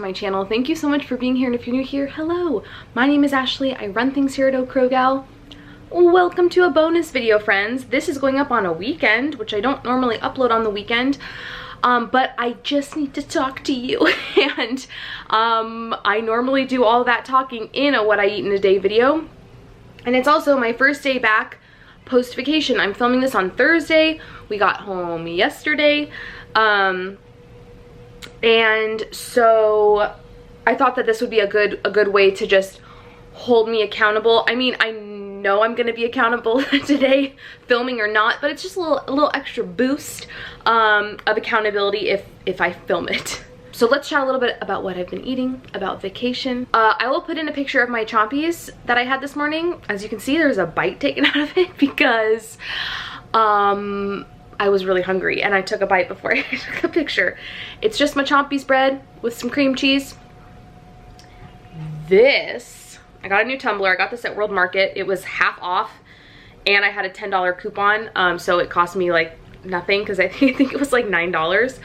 my channel. Thank you so much for being here, and if you're new here, hello. My name is Ashley. I run things here at Oak Crow Gal. Welcome to a bonus video, friends. This is going up on a weekend, which I don't normally upload on the weekend, but I just need to talk to you. And I normally do all that talking in a what I eat in a day video, and it's also my first day back post vacation. I'm filming this on Thursday. We got home yesterday, and so I thought that this would be a good way to just hold me accountable. I mean, I know I'm gonna be accountable today, filming or not, but it's just a little extra boost of accountability if I film it. So let's chat a little bit about what I've been eating, about vacation. I will put in a picture of my chompies that I had this morning. As you can see, there's a bite taken out of it because I was really hungry and I took a bite before I took a picture. It's just my chompies bread with some cream cheese. This, I got a new tumbler. I got this at World Market. It was half off and I had a $10 coupon, so it cost me like nothing because I think it was like $9.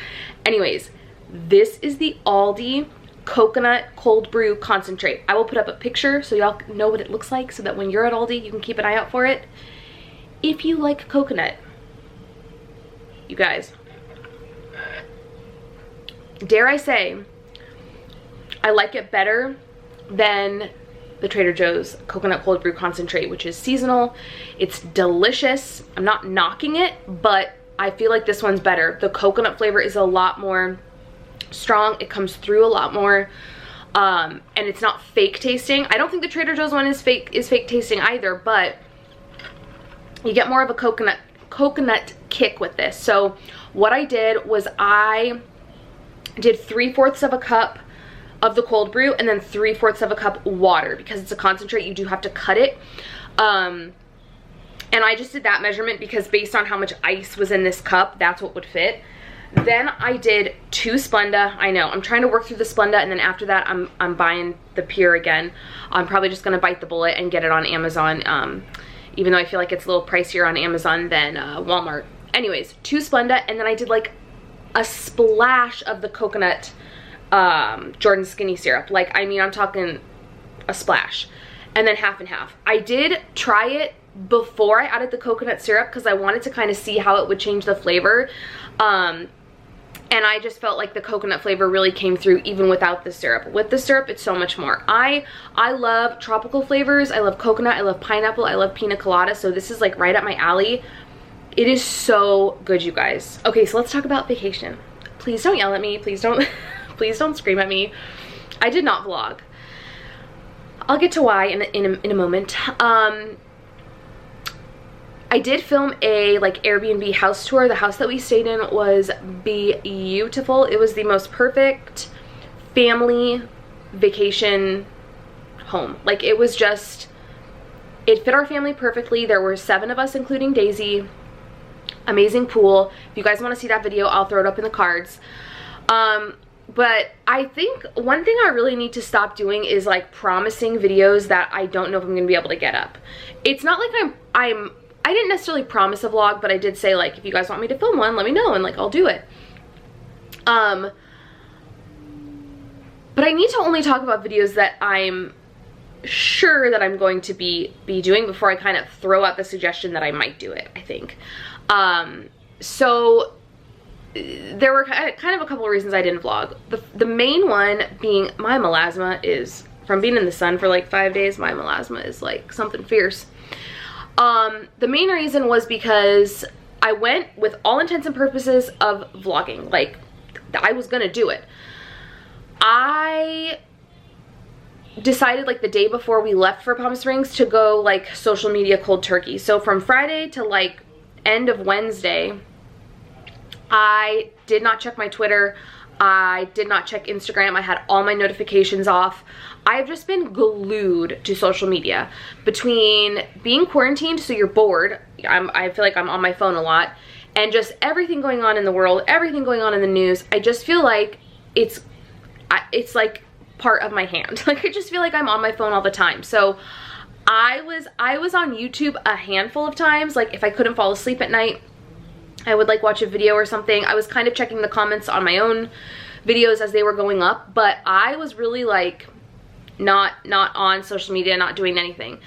Anyways, this is the Aldi coconut cold brew concentrate. I will put up a picture so y'all know what it looks like, so that when you're at Aldi you can keep an eye out for it. If you like coconut, you guys, dare I say, I like it better than the Trader Joe's coconut cold brew concentrate, which is seasonal. It's delicious. I'm not knocking it, but I feel like this one's better. The coconut flavor is a lot more strong. It comes through a lot more, and it's not fake tasting. I don't think the Trader Joe's one is fake tasting either, but you get more of a coconut kick with this. So what I did was I did 3/4 of a cup of the cold brew and then 3/4 of a cup water, because it's a concentrate, you do have to cut it. And I just did that measurement because based on how much ice was in this cup, that's what would fit. Then I did 2 Splenda. I know, I'm trying to work through the Splenda, and then after that I'm buying the Pure again. I'm probably just gonna bite the bullet and get it on Amazon, even though I feel like it's a little pricier on Amazon than Walmart. Anyways, 2 Splenda, and then I did like a splash of the coconut Jordan Skinny syrup. Like, I mean, I'm talking a splash, and then half and half. I did try it before I added the coconut syrup because I wanted to kind of see how it would change the flavor, and I just felt like the coconut flavor really came through even without the syrup. With the syrup, it's so much more. I love tropical flavors. I love coconut, I love pineapple, I love pina colada, so this is like right up my alley. It is so good, you guys. Okay, so let's talk about vacation. Please don't yell at me, please don't please don't scream at me. I did not vlog. I'll get to why in a moment. I did film a like Airbnb house tour. The house that we stayed in was beautiful. It was the most perfect family vacation home. Like, it was just, it fit our family perfectly. There were 7 of us, including Daisy. Amazing pool. If you guys want to see that video, I'll throw it up in the cards. But I think one thing I really need to stop doing is like promising videos that I don't know if I'm gonna be able to get up. It's not like I didn't necessarily promise a vlog, but I did say, like, if you guys want me to film one, let me know, and like I'll do it. But I need to only talk about videos that I'm sure that I'm going to be doing before I kind of throw out the suggestion that I might do it, I think. So there were kind of a couple of reasons I didn't vlog. The main one being my melasma is, from being in the sun for like 5 days, my melasma is like something fierce. The main reason was because I went with all intents and purposes of vlogging. Like, I was gonna do it. I decided like the day before we left for Palm Springs to go like social media cold turkey. So from Friday to like end of Wednesday, I did not check my Twitter. I did not check Instagram. I had all my notifications off. I've just been glued to social media. Between being quarantined, so you're bored, I feel like I'm on my phone a lot, and just everything going on in the world, everything going on in the news, I just feel like it's like part of my hand. Like, I just feel like I'm on my phone all the time. So I was on YouTube a handful of times. Like, if I couldn't fall asleep at night, I would like watch a video or something. I was kind of checking the comments on my own videos as they were going up, but I was really like not on social media, not doing anything.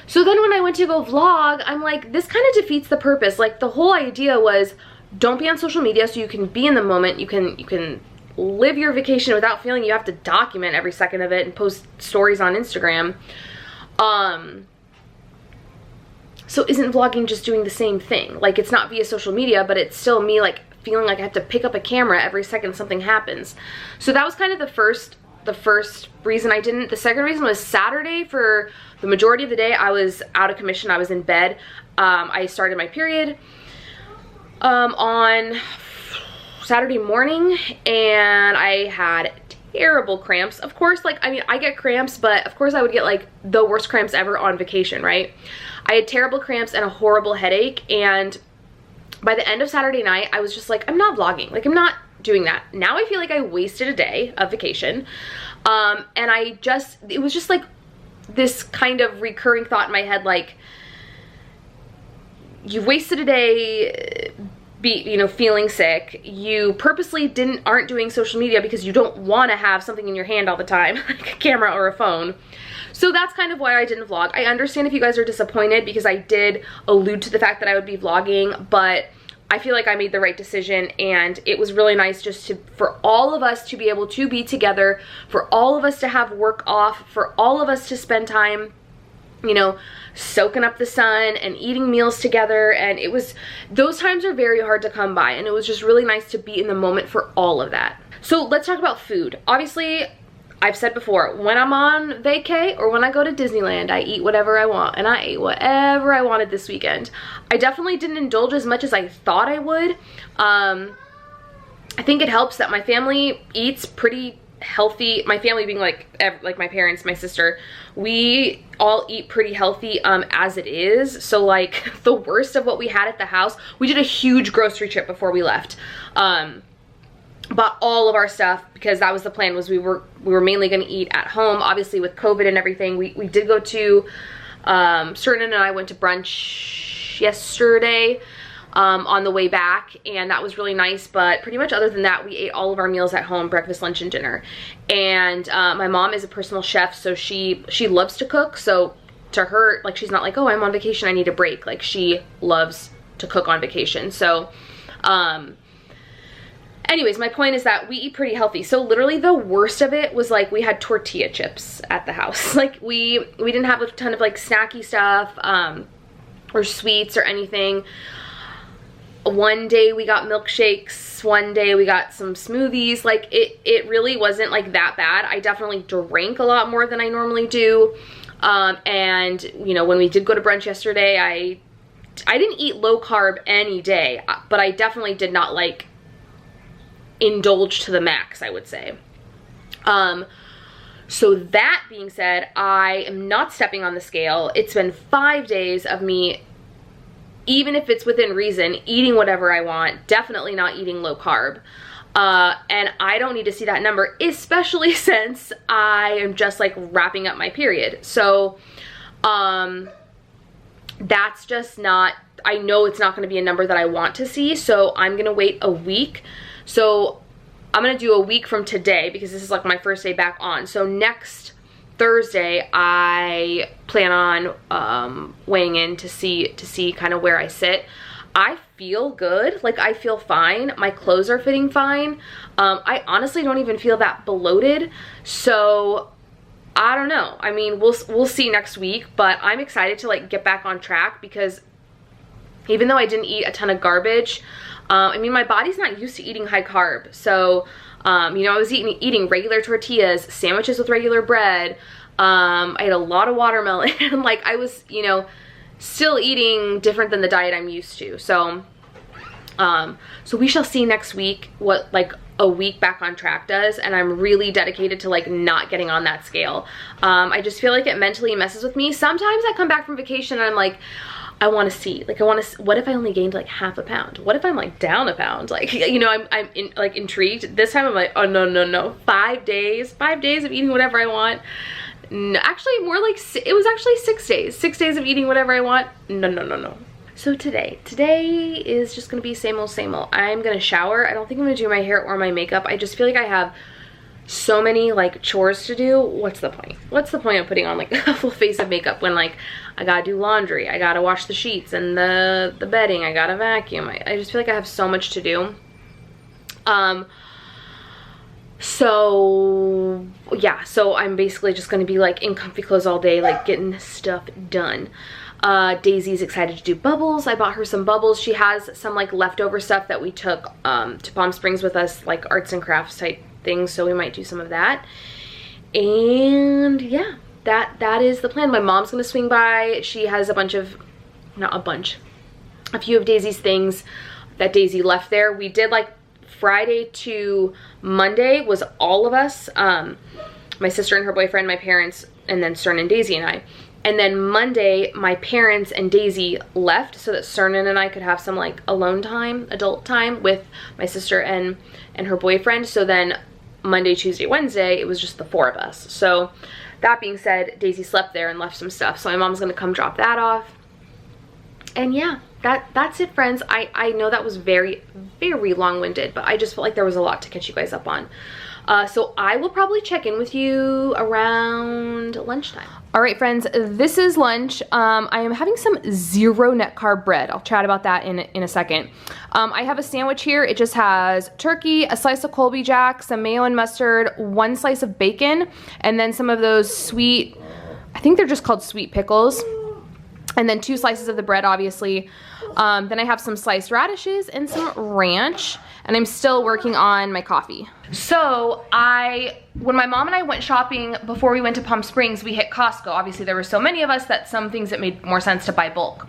So then when I went to go vlog, I'm like, this kind of defeats the purpose. Like the whole idea was don't be on social media so you can be in the moment, you can live your vacation without feeling you have to document every second of it and post stories on Instagram. So isn't vlogging just doing the same thing? Like it's not via social media, but it's still me like feeling like I have to pick up a camera every second something happens. So that was kind of the first reason I didn't. The second reason was Saturday. For the majority of the day I was out of commission. I was in bed. I started my period on Saturday morning and I had terrible cramps. Of course, like, I mean, I get cramps, but of course I would get like the worst cramps ever on vacation, right? I had terrible cramps and a horrible headache, and by the end of Saturday night, I was just like, I'm not vlogging. Like, I'm not doing that. Now I feel like I wasted a day of vacation. And it was just like this kind of recurring thought in my head, like, you've wasted a day feeling sick. You purposely aren't doing social media because you don't want to have something in your hand all the time, like a camera or a phone. So that's kind of why I didn't vlog. I understand if you guys are disappointed because I did allude to the fact that I would be vlogging, but I feel like I made the right decision, and it was really nice just for all of us to be able to be together, for all of us to have work off, for all of us to spend time, you know, soaking up the sun and eating meals together. And those times are very hard to come by, and it was just really nice to be in the moment for all of that. So let's talk about food. Obviously, I've said before, when I'm on vacay or when I go to Disneyland, I eat whatever I want, and I ate whatever I wanted this weekend. I definitely didn't indulge as much as I thought I would. I think it helps that my family eats pretty healthy. My family being like my parents, my sister, we all eat pretty healthy as it is. So like the worst of what we had at the house, we did a huge grocery trip before we left. Bought all of our stuff because that was the plan, was we were mainly going to eat at home. Obviously with COVID and everything, we did go to Cernan and I went to brunch yesterday on the way back, and that was really nice. But pretty much other than that, we ate all of our meals at home, breakfast, lunch, and dinner. And my mom is a personal chef, so she loves to cook. So to her, like, she's not like, oh, I'm on vacation, I need a break. Like, she loves to cook on vacation. So anyways, my point is that we eat pretty healthy. So literally the worst of it was like we had tortilla chips at the house. Like we didn't have a ton of like snacky stuff or sweets or anything. One day we got milkshakes, one day we got some smoothies. Like it really wasn't like that bad. I definitely drank a lot more than I normally do. And you know, when we did go to brunch yesterday, I didn't eat low carb any day, but I definitely did not like indulge to the max, I would say. So that being said, I am not stepping on the scale. It's been 5 days of me, even if it's within reason, eating whatever I want, definitely not eating low carb. And I don't need to see that number, especially since I am just like wrapping up my period. So that's just not, I know it's not going to be a number that I want to see, so I'm going to wait a week. So I'm going to do a week from today because this is like my first day back on. So next Thursday, I plan on weighing in to see kind of where I sit. I feel good. Like, I feel fine. My clothes are fitting fine. I honestly don't even feel that bloated. So I don't know. I mean, we'll see next week, but I'm excited to like get back on track because even though I didn't eat a ton of garbage, I mean, my body's not used to eating high carb. So, you know, I was eating regular tortillas, sandwiches with regular bread. I had a lot of watermelon. Like, I was, you know, still eating different than the diet I'm used to. So, so we shall see next week what like a week back on track does. And I'm really dedicated to like not getting on that scale. I just feel like it mentally messes with me. Sometimes I come back from vacation and I'm like, I want to see, like, what if I only gained like half a pound? What if I'm like down a pound? Like, you know, I'm like intrigued. This time I'm like, oh no, 5 days of eating whatever I want. No, actually more like, it was actually 6 days. 6 days of eating whatever I want. No. So today is just gonna be same old, same old. I'm gonna shower. I don't think I'm gonna do my hair or my makeup. I just feel like I have so many like chores to do. What's the point? What's the point of putting on like a full face of makeup when like I gotta do laundry, I gotta wash the sheets and the bedding, I gotta vacuum. I just feel like I have so much to do. So yeah, so I'm basically just gonna be like in comfy clothes all day, like getting stuff done. Daisy's excited to do bubbles. I bought her some bubbles. She has some like leftover stuff that we took to Palm Springs with us, like arts and crafts type things, so we might do some of that. And yeah, that is the plan. My mom's gonna swing by. She has a few of Daisy's things that Daisy left there. We did like Friday to Monday was all of us, my sister and her boyfriend, my parents, and then Cernan and Daisy and I. And then Monday, my parents and Daisy left so that Cernan and I could have some like alone time, adult time with my sister and her boyfriend. So then Monday, Tuesday, Wednesday, it was just the four of us. So that being said, Daisy slept there and left some stuff. So my mom's gonna come drop that off. And yeah, that's it, friends. I know that was very, very long-winded, but I just felt like there was a lot to catch you guys up on. So I will probably check in with you around lunchtime. All right, friends, this is lunch. I am having some 0 net carb bread. I'll chat about that in a second. I have a sandwich here. It just has turkey, a slice of Colby Jack, some mayo and mustard, 1 slice of bacon, and then some of those sweet, I think they're just called sweet pickles. And then 2 slices of the bread, obviously. Then I have some sliced radishes and some ranch. And I'm still working on my coffee. So when my mom and I went shopping before we went to Palm Springs, we hit Costco. Obviously, there were so many of us that some things that made more sense to buy bulk.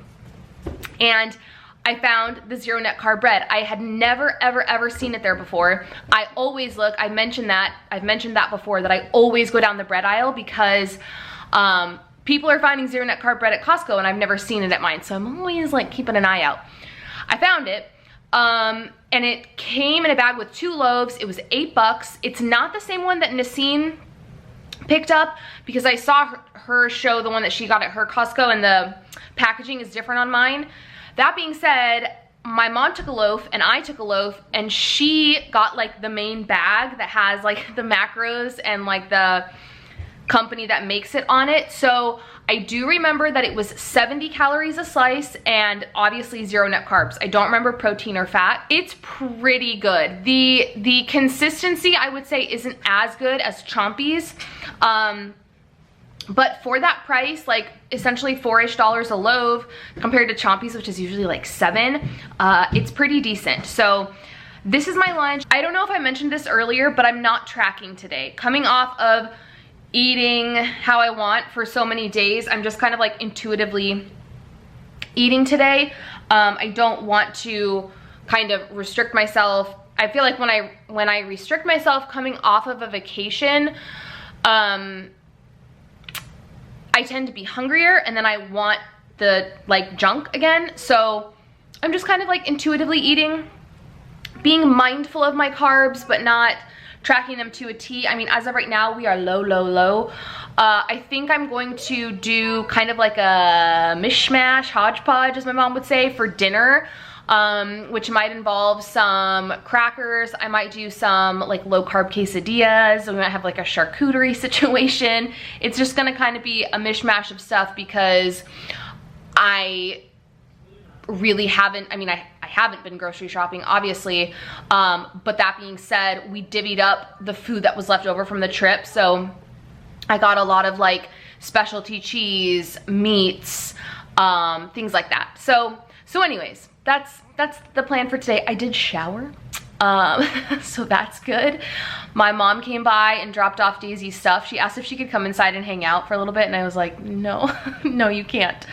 And I found the 0 net carb bread. I had never, ever, ever seen it there before. I always look, I've mentioned that before, that I always go down the bread aisle because, people are finding 0 net carb bread at Costco and I've never seen it at mine. So I'm always like keeping an eye out. I found it, and it came in a bag with 2 loaves. It was $8. It's not the same one that Nassim picked up because I saw her show the one that she got at her Costco and the packaging is different on mine. That being said, my mom took a loaf and I took a loaf and she got like the main bag that has like the macros and like the company that makes it on it. So I do remember that it was 70 calories a slice and obviously 0 net carbs. I don't remember protein or fat. It's pretty good. The consistency I would say isn't as good as Chompy's. But for that price, like essentially $4-ish a loaf compared to Chompy's, which is usually like $7, it's pretty decent. So this is my lunch. I don't know if I mentioned this earlier, but I'm not tracking today. Coming off of eating how I want for so many days, I'm just kind of like intuitively eating today. I don't want to kind of restrict myself. I feel like when I restrict myself coming off of a vacation, I tend to be hungrier and then I want the like junk again. So I'm just kind of like intuitively eating, being mindful of my carbs, but not tracking them to a T. I mean, as of right now, we are low. I think I'm going to do kind of like a mishmash, hodgepodge, as my mom would say, for dinner, which might involve some crackers. I might do some like low carb quesadillas. We might have like a charcuterie situation. It's just gonna kind of be a mishmash of stuff because I really haven't, I mean, I haven't been grocery shopping, obviously, but that being said, we divvied up the food that was left over from the trip, so I got a lot of like specialty cheese, meats, things like that. So anyways, that's the plan for today. I did shower, so that's good. My mom came by and dropped off Daisy's stuff. She asked if she could come inside and hang out for a little bit, and I was like, no, no, you can't.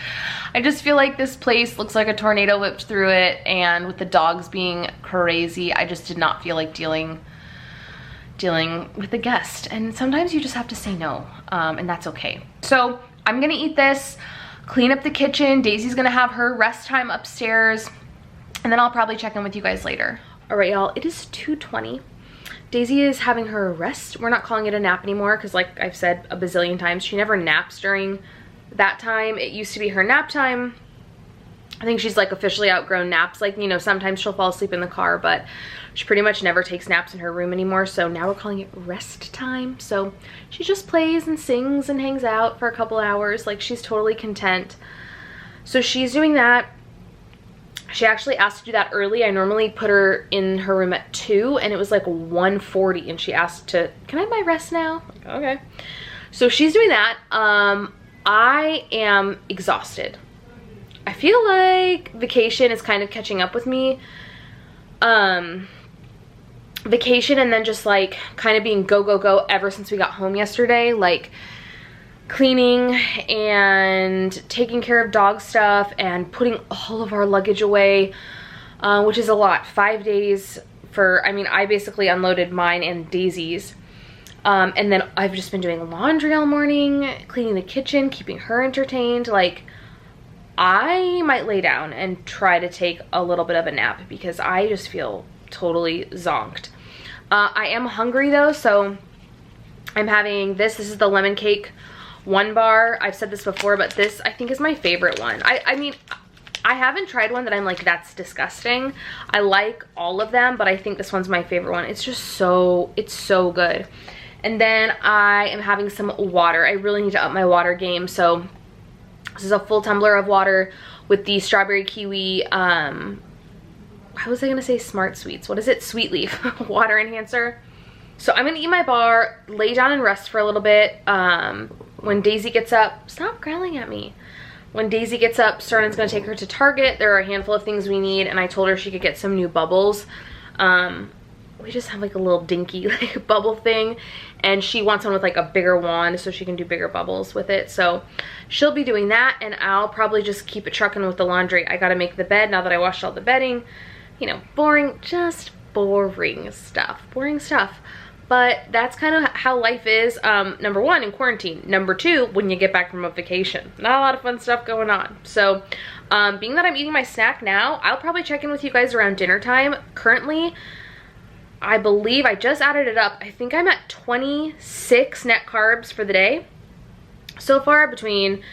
I just feel like this place looks like a tornado whipped through it, and with the dogs being crazy, I just did not feel like dealing with the guest. And sometimes you just have to say no, and that's okay. So I'm gonna eat this, clean up the kitchen. Daisy's gonna have her rest time upstairs, and then I'll probably check in with you guys later. All right, y'all, it is 2:20. Daisy is having her rest. We're not calling it a nap anymore because, like I've said a bazillion times, she never naps during that time. It used to be her nap time. I think she's like officially outgrown naps. Like, you know, sometimes she'll fall asleep in the car, but she pretty much never takes naps in her room anymore. So now we're calling it rest time. So she just plays and sings and hangs out for a couple hours. Like, she's totally content. So she's doing that. She actually asked to do that early. I normally put her in her room at 2 and it was like 1:40 and she asked to, can I have my rest now? Like, okay. So she's doing that. I am exhausted. I feel like vacation is kind of catching up with me. Vacation and then just like kind of being go, go, go ever since we got home yesterday. Like cleaning and taking care of dog stuff and putting all of our luggage away, which is a lot. 5 days for, I mean, I basically unloaded mine and Daisy's. And then I've just been doing laundry all morning, cleaning the kitchen, keeping her entertained. Like, I might lay down and try to take a little bit of a nap because I just feel totally zonked. I am hungry though, so I'm having this. This is the lemon cake 1 bar. I've said this before, but this I think is my favorite one. I mean, I haven't tried one that I'm like, that's disgusting. I like all of them, but I think this one's my favorite one. It's just so, it's so good. And then I am having some water. I really need to up my water game, so this is a full tumbler of water with the strawberry kiwi, how was I gonna say Smart Sweets? What is it? Sweet Leaf water enhancer. So I'm gonna eat my bar, lay down and rest for a little bit. When Daisy gets up, stop growling at me. When Daisy gets up, Sternen's gonna take her to Target. There are a handful of things we need, and I told her she could get some new bubbles. We just have like a little dinky like bubble thing, and she wants one with like a bigger wand so she can do bigger bubbles with it. So she'll be doing that, and I'll probably just keep it trucking with the laundry. I gotta make the bed now that I washed all the bedding. You know, boring, just boring stuff. Boring stuff. But that's kind of how life is. Number 1, in quarantine. Number 2, when you get back from a vacation. Not a lot of fun stuff going on. So being that I'm eating my snack now, I'll probably check in with you guys around dinner time. Currently, I believe I just added it up. I think I'm at 26 net carbs for the day so far, between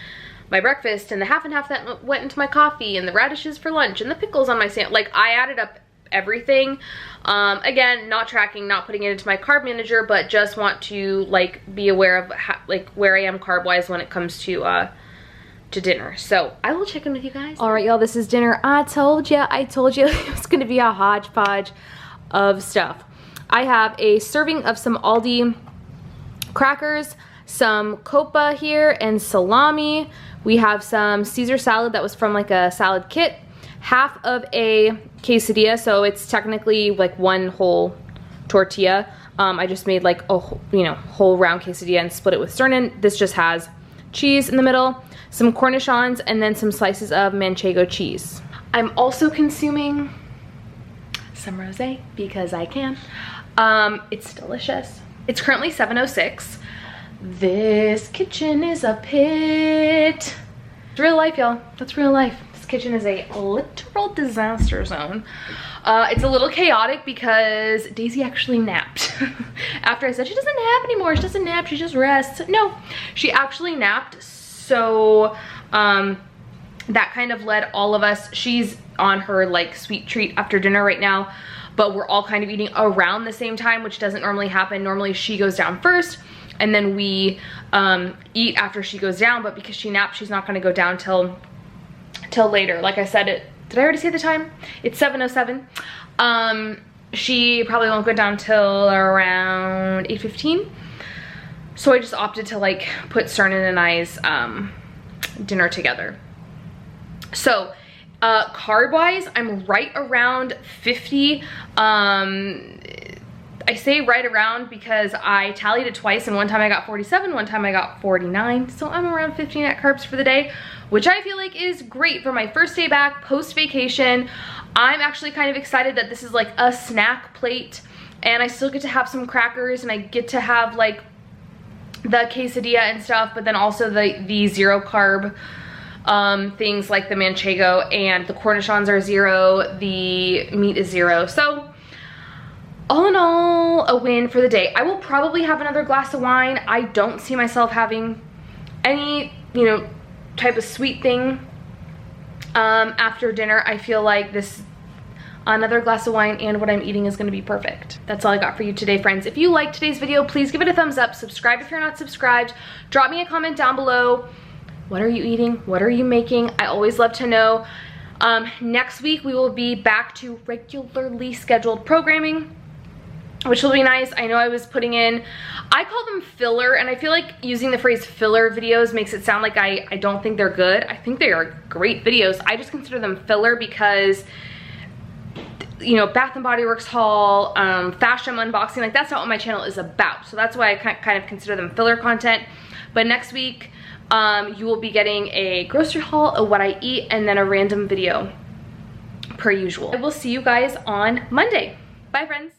my breakfast and the half and half that went into my coffee and the radishes for lunch and the pickles on my sandwich. Like, I added up everything. Again, not tracking, not putting it into my carb manager, but just want to like be aware of like where I am carb wise when it comes to dinner. So I will check in with you guys. All right, y'all, this is dinner. I told you it was gonna be a hodgepodge of stuff. I have a serving of some Aldi crackers, some copa here, and salami. We have some Caesar salad that was from like a salad kit, half of a quesadilla, so it's technically like 1 whole tortilla. I just made like a whole round quesadilla and split it with Sternen. This just has cheese in the middle, some cornichons, and then some slices of manchego cheese. I'm also consuming some rosé because I can. It's delicious. It's currently 7:06. This kitchen is a pit. It's real life, y'all. That's real life. This kitchen is a literal disaster zone. It's a little chaotic because Daisy actually napped. After I said she doesn't nap anymore, she doesn't nap, she just rests. No, she actually napped, so that kind of led all of us. She's on her like sweet treat after dinner right now, but we're all kind of eating around the same time, which doesn't normally happen. Normally she goes down first and then we eat after she goes down, but because she napped, she's not gonna go down till later. Like I said, did I already say the time? It's 7:07. She probably won't go down till around 8:15. So I just opted to like put Sternen and I's dinner together. So carb wise, I'm right around 50. I say right around because I tallied it twice, and one time I got 47, one time I got 49. So I'm around 50 net carbs for the day, which I feel like is great for my first day back post vacation. I'm actually kind of excited that this is like a snack plate, and I still get to have some crackers, and I get to have like the quesadilla and stuff, but then also the zero carb things like the manchego, and the cornichons are 0, the meat is 0. So all in all, a win for the day. I will probably have another glass of wine. I don't see myself having any, type of sweet thing after dinner, I feel like this another glass of wine and what I'm eating is gonna be perfect. That's all I got for you today, friends. If you liked today's video, please give it a thumbs up. Subscribe if you're not subscribed. Drop me a comment down below. What are you eating? What are you making? I always love to know. Next week, we will be back to regularly scheduled programming, which will be nice. I know I was putting in, I call them filler, and I feel like using the phrase filler videos makes it sound like I don't think they're good. I think they are great videos. I just consider them filler because, you know, Bath and Body Works haul, Fashom unboxing, like that's not what my channel is about. So that's why I kind of consider them filler content. But next week, you will be getting a grocery haul of what I eat and then a random video per usual. I will see you guys on Monday. Bye, friends.